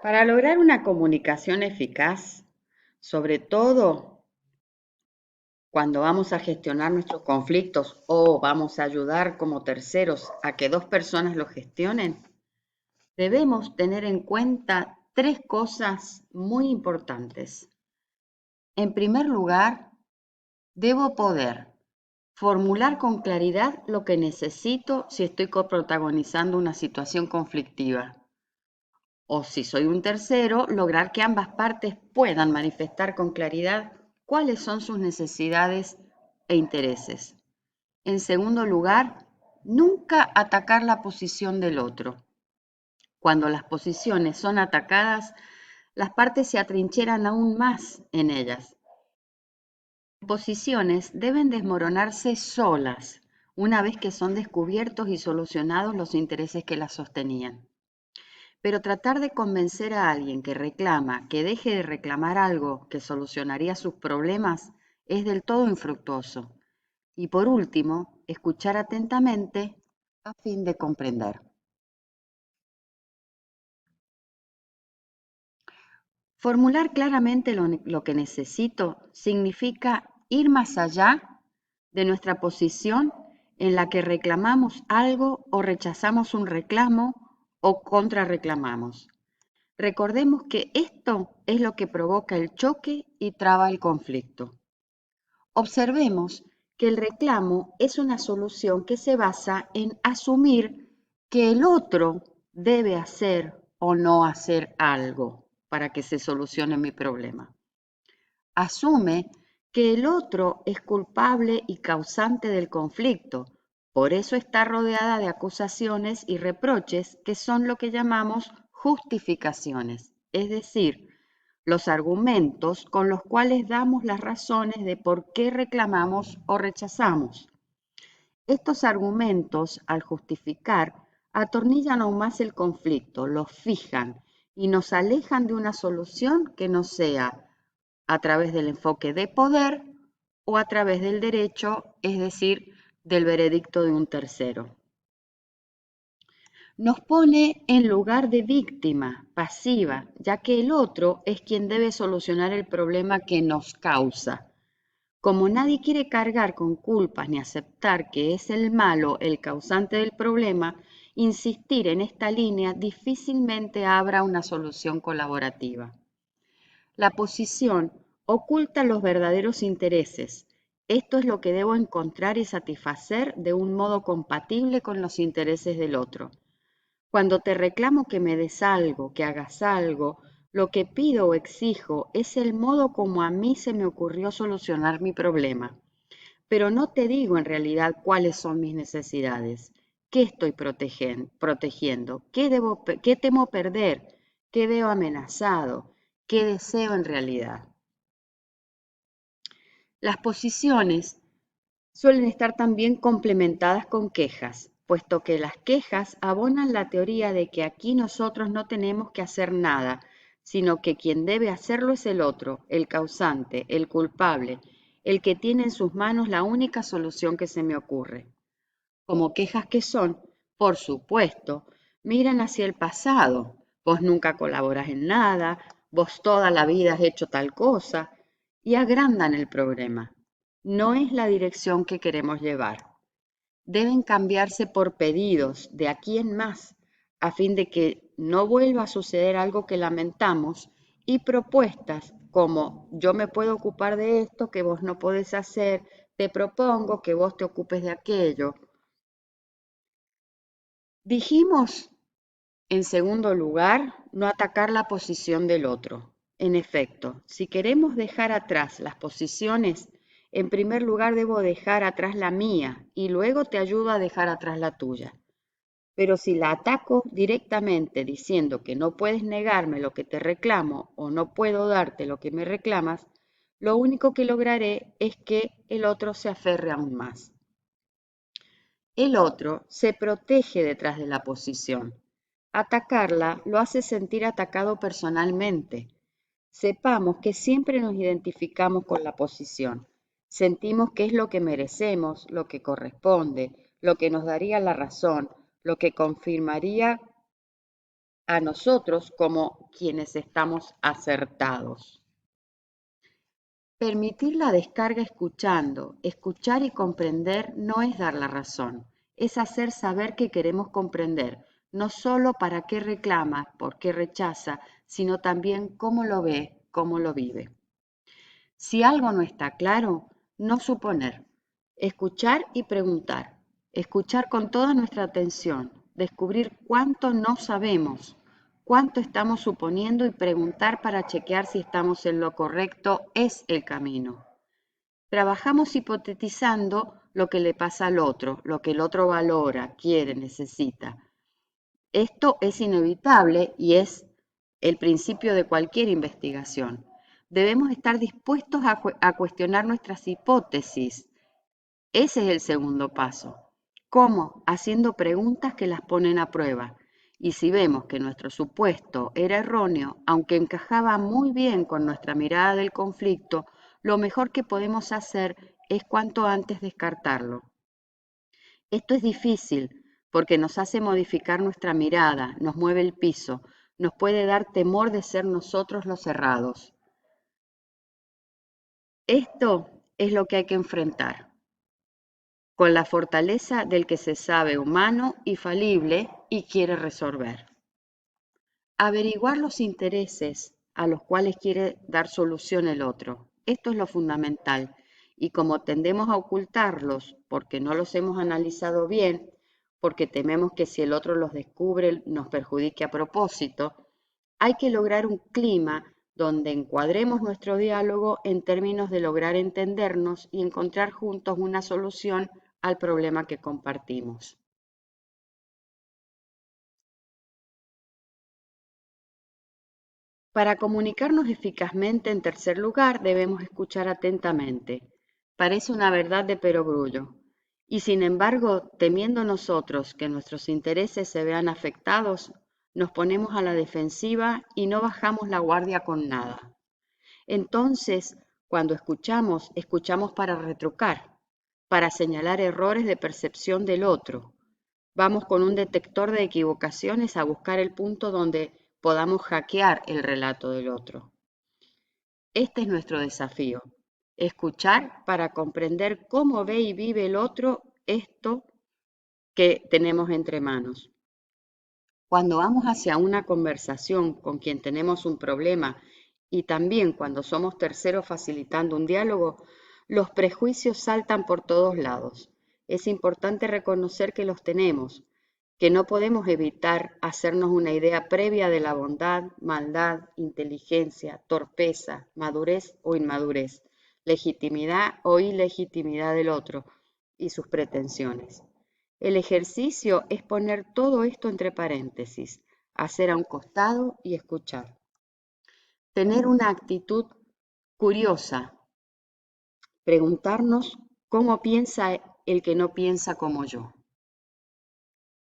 Para lograr una comunicación eficaz, sobre todo cuando vamos a gestionar nuestros conflictos o vamos a ayudar como terceros a que dos personas lo gestionen, debemos tener en cuenta tres cosas muy importantes. En primer lugar, debo poder formular con claridad lo que necesito si estoy coprotagonizando una situación conflictiva. O si soy un tercero, lograr que ambas partes puedan manifestar con claridad cuáles son sus necesidades e intereses. En segundo lugar, nunca atacar la posición del otro. Cuando las posiciones son atacadas, las partes se atrincheran aún más en ellas. Las posiciones deben desmoronarse solas una vez que son descubiertos y solucionados los intereses que las sostenían. Pero tratar de convencer a alguien que reclama que deje de reclamar algo que solucionaría sus problemas es del todo infructuoso. Y por último, escuchar atentamente a fin de comprender. Formular claramente lo que necesito significa ir más allá de nuestra posición en la que reclamamos algo o rechazamos un reclamo o contrarreclamamos. Recordemos que esto es lo que provoca el choque y traba el conflicto. Observemos que el reclamo es una solución que se basa en asumir que el otro debe hacer o no hacer algo para que se solucione mi problema. Asume que el otro es culpable y causante del conflicto, por eso está rodeada de acusaciones y reproches que son lo que llamamos justificaciones, es decir, los argumentos con los cuales damos las razones de por qué reclamamos o rechazamos. Estos argumentos, al justificar, atornillan aún más el conflicto, lo fijan y nos alejan de una solución que no sea a través del enfoque de poder o a través del derecho, es decir, del veredicto de un tercero. Nos pone en lugar de víctima pasiva, ya que el otro es quien debe solucionar el problema que nos causa. Como nadie quiere cargar con culpas ni aceptar que es el malo el causante del problema, insistir en esta línea difícilmente habrá una solución colaborativa. La posición oculta los verdaderos intereses. Esto es lo que debo encontrar y satisfacer de un modo compatible con los intereses del otro. Cuando te reclamo que me des algo, que hagas algo, lo que pido o exijo es el modo como a mí se me ocurrió solucionar mi problema. Pero no te digo en realidad cuáles son mis necesidades, qué estoy protegiendo, qué temo perder, qué veo amenazado, qué deseo en realidad. Las posiciones suelen estar también complementadas con quejas, puesto que las quejas abonan la teoría de que aquí nosotros no tenemos que hacer nada, sino que quien debe hacerlo es el otro, el causante, el culpable, el que tiene en sus manos la única solución que se me ocurre. Como quejas que son, por supuesto, miran hacia el pasado. Vos nunca colaboras en nada, vos toda la vida has hecho tal cosa, y agrandan el problema. No es la dirección que queremos llevar. Deben cambiarse por pedidos de aquí en más, a fin de que no vuelva a suceder algo que lamentamos, y propuestas como yo me puedo ocupar de esto que vos no podés hacer, te propongo que vos te ocupes de aquello. Dijimos, en segundo lugar, no atacar la posición del otro. En efecto, si queremos dejar atrás las posiciones, en primer lugar debo dejar atrás la mía y luego te ayudo a dejar atrás la tuya. Pero si la ataco directamente diciendo que no puedes negarme lo que te reclamo o no puedo darte lo que me reclamas, lo único que lograré es que el otro se aferre aún más. El otro se protege detrás de la posición. Atacarla lo hace sentir atacado personalmente. Sepamos que siempre nos identificamos con la posición. Sentimos que es lo que merecemos, lo que corresponde, lo que nos daría la razón, lo que confirmaría a nosotros como quienes estamos acertados. Permitir la descarga escuchando, escuchar y comprender no es dar la razón, es hacer saber que queremos comprender, no solo para qué reclama, por qué rechaza, sino también cómo lo ve, cómo lo vive. Si algo no está claro, no suponer, escuchar y preguntar, escuchar con toda nuestra atención, descubrir cuánto no sabemos, cuánto estamos suponiendo y preguntar para chequear si estamos en lo correcto es el camino. Trabajamos hipotetizando lo que le pasa al otro, lo que el otro valora, quiere, necesita. Esto es inevitable y es el principio de cualquier investigación. Debemos estar dispuestos a cuestionar nuestras hipótesis. Ese es el segundo paso. ¿Cómo? Haciendo preguntas que las ponen a prueba. Y si vemos que nuestro supuesto era erróneo, aunque encajaba muy bien con nuestra mirada del conflicto, lo mejor que podemos hacer es cuanto antes descartarlo. Esto es difícil porque nos hace modificar nuestra mirada, nos mueve el piso, nos puede dar temor de ser nosotros los errados. Esto es lo que hay que enfrentar, con la fortaleza del que se sabe humano y falible y quiere resolver. Averiguar los intereses a los cuales quiere dar solución el otro. Esto es lo fundamental. Y como tendemos a ocultarlos porque no los hemos analizado bien, porque tememos que si el otro los descubre nos perjudique a propósito, hay que lograr un clima donde encuadremos nuestro diálogo en términos de lograr entendernos y encontrar juntos una solución al problema que compartimos. Para comunicarnos eficazmente, en tercer lugar, debemos escuchar atentamente. Parece una verdad de perogrullo. Y sin embargo, temiendo nosotros que nuestros intereses se vean afectados, nos ponemos a la defensiva y no bajamos la guardia con nada. Entonces, cuando escuchamos, escuchamos para retrucar, para señalar errores de percepción del otro. Vamos con un detector de equivocaciones a buscar el punto donde podamos hackear el relato del otro. Este es nuestro desafío, escuchar para comprender cómo ve y vive el otro esto que tenemos entre manos. Cuando vamos hacia una conversación con quien tenemos un problema y también cuando somos terceros facilitando un diálogo, los prejuicios saltan por todos lados. Es importante reconocer que los tenemos, que no podemos evitar hacernos una idea previa de la bondad, maldad, inteligencia, torpeza, madurez o inmadurez, legitimidad o ilegitimidad del otro y sus pretensiones. El ejercicio es poner todo esto entre paréntesis, hacer a un costado y escuchar. Tener una actitud curiosa, preguntarnos cómo piensa el que no piensa como yo.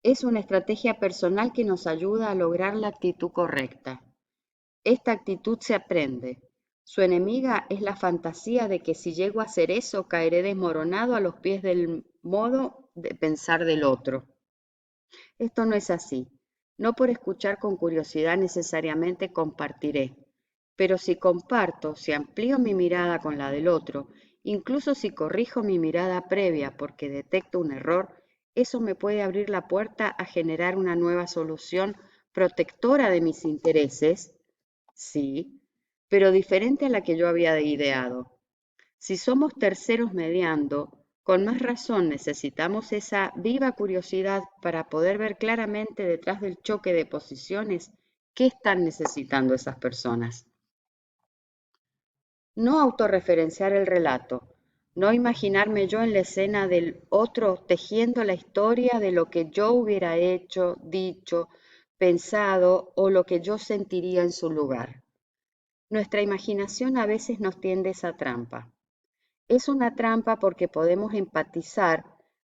Es una estrategia personal que nos ayuda a lograr la actitud correcta. Esta actitud se aprende. Su enemiga es la fantasía de que si llego a hacer eso caeré desmoronado a los pies del modo de pensar del otro. Esto no es así. No por escuchar con curiosidad necesariamente compartiré, pero si comparto, si amplío mi mirada con la del otro, incluso si corrijo mi mirada previa porque detecto un error, eso me puede abrir la puerta a generar una nueva solución protectora de mis intereses, sí, pero diferente a la que yo había ideado. Si somos terceros mediando, con más razón necesitamos esa viva curiosidad para poder ver claramente detrás del choque de posiciones qué están necesitando esas personas. No autorreferenciar el relato, no imaginarme yo en la escena del otro tejiendo la historia de lo que yo hubiera hecho, dicho, pensado o lo que yo sentiría en su lugar. Nuestra imaginación a veces nos tiende esa trampa. Es una trampa porque podemos empatizar,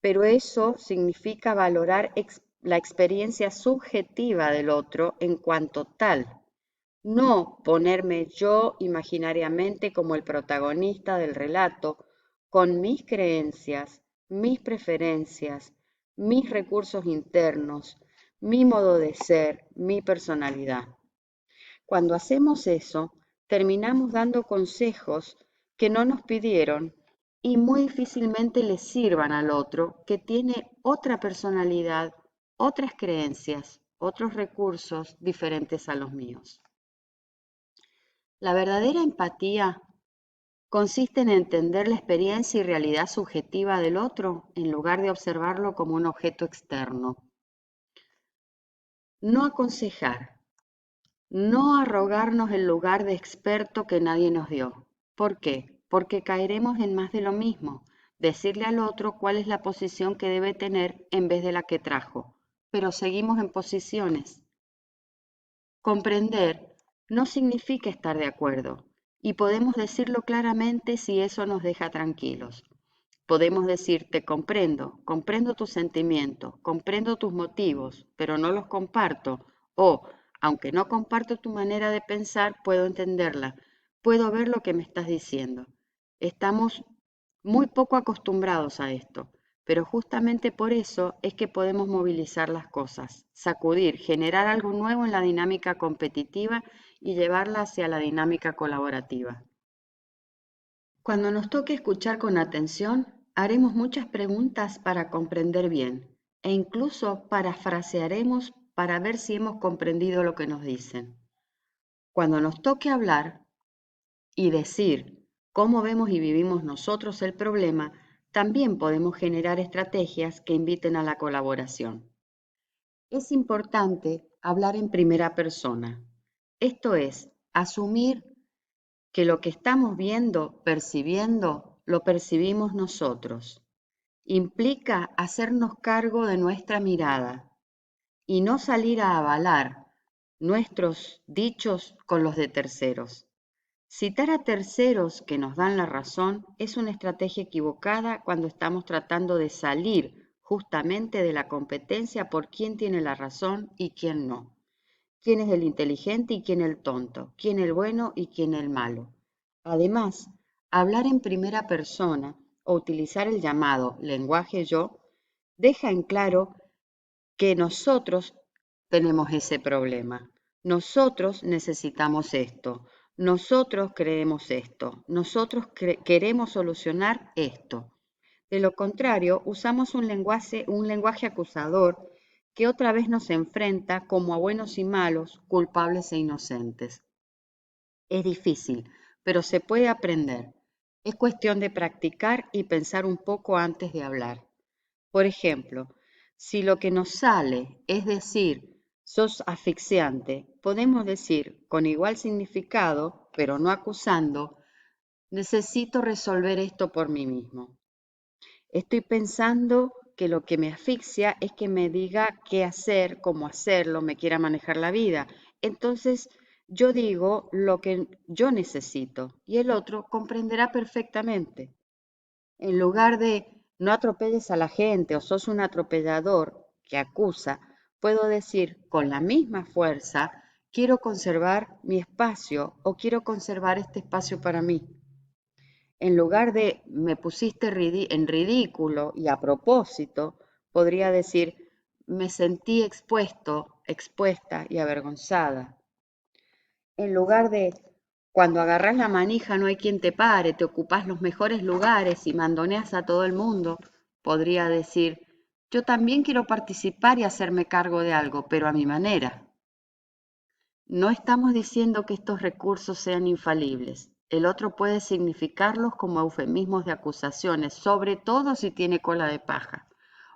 pero eso significa valorar la experiencia subjetiva del otro en cuanto tal, no ponerme yo imaginariamente como el protagonista del relato con mis creencias, mis preferencias, mis recursos internos, mi modo de ser, mi personalidad. Cuando hacemos eso, terminamos dando consejos que no nos pidieron y muy difícilmente le sirvan al otro que tiene otra personalidad, otras creencias, otros recursos diferentes a los míos. La verdadera empatía consiste en entender la experiencia y realidad subjetiva del otro en lugar de observarlo como un objeto externo. No aconsejar, no arrogarnos el lugar de experto que nadie nos dio. ¿Por qué? Porque caeremos en más de lo mismo, decirle al otro cuál es la posición que debe tener en vez de la que trajo, pero seguimos en posiciones. Comprender no significa estar de acuerdo, y podemos decirlo claramente si eso nos deja tranquilos. Podemos decir, te comprendo, comprendo tus sentimientos, comprendo tus motivos, pero no los comparto. O, aunque no comparto tu manera de pensar, puedo entenderla, puedo ver lo que me estás diciendo. Estamos muy poco acostumbrados a esto, pero justamente por eso es que podemos movilizar las cosas, sacudir, generar algo nuevo en la dinámica competitiva y llevarla hacia la dinámica colaborativa. Cuando nos toque escuchar con atención, haremos muchas preguntas para comprender bien e incluso parafrasearemos para ver si hemos comprendido lo que nos dicen. Cuando nos toque hablar y decir cómo vemos y vivimos nosotros el problema, también podemos generar estrategias que inviten a la colaboración. Es importante hablar en primera persona, esto es, asumir que lo que estamos viendo, percibiendo, lo percibimos nosotros. Implica hacernos cargo de nuestra mirada y no salir a avalar nuestros dichos con los de terceros. Citar a terceros que nos dan la razón es una estrategia equivocada cuando estamos tratando de salir justamente de la competencia por quién tiene la razón y quién no. Quién es el inteligente y quién el tonto, quién el bueno y quién el malo. Además, hablar en primera persona o utilizar el llamado lenguaje yo deja en claro que nosotros tenemos ese problema. Nosotros necesitamos esto. Nosotros creemos esto. Nosotros queremos solucionar esto. De lo contrario, usamos un lenguaje acusador que otra vez nos enfrenta como a buenos y malos, culpables e inocentes. Es difícil, pero se puede aprender. Es cuestión de practicar y pensar un poco antes de hablar. Por ejemplo, si lo que nos sale es decir, sos asfixiante, podemos decir con igual significado, pero no acusando, necesito resolver esto por mí mismo. Estoy pensando que lo que me asfixia es que me diga qué hacer, cómo hacerlo, me quiera manejar la vida. Entonces yo digo lo que yo necesito y el otro comprenderá perfectamente. En lugar de no atropelles a la gente o sos un atropellador que acusa, puedo decir con la misma fuerza, quiero conservar mi espacio o quiero conservar este espacio para mí. En lugar de me pusiste en ridículo y a propósito, podría decir me sentí expuesto, expuesta y avergonzada. En lugar de cuando agarrás la manija no hay quien te pare, te ocupás los mejores lugares y mandoneas a todo el mundo, podría decir yo también quiero participar y hacerme cargo de algo, pero a mi manera. No estamos diciendo que estos recursos sean infalibles. El otro puede significarlos como eufemismos de acusaciones, sobre todo si tiene cola de paja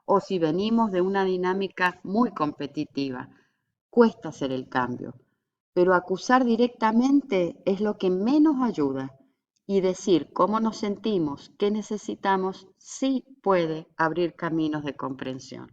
o si venimos de una dinámica muy competitiva. Cuesta hacer el cambio, pero acusar directamente es lo que menos ayuda y decir cómo nos sentimos, qué necesitamos, sí puede abrir caminos de comprensión.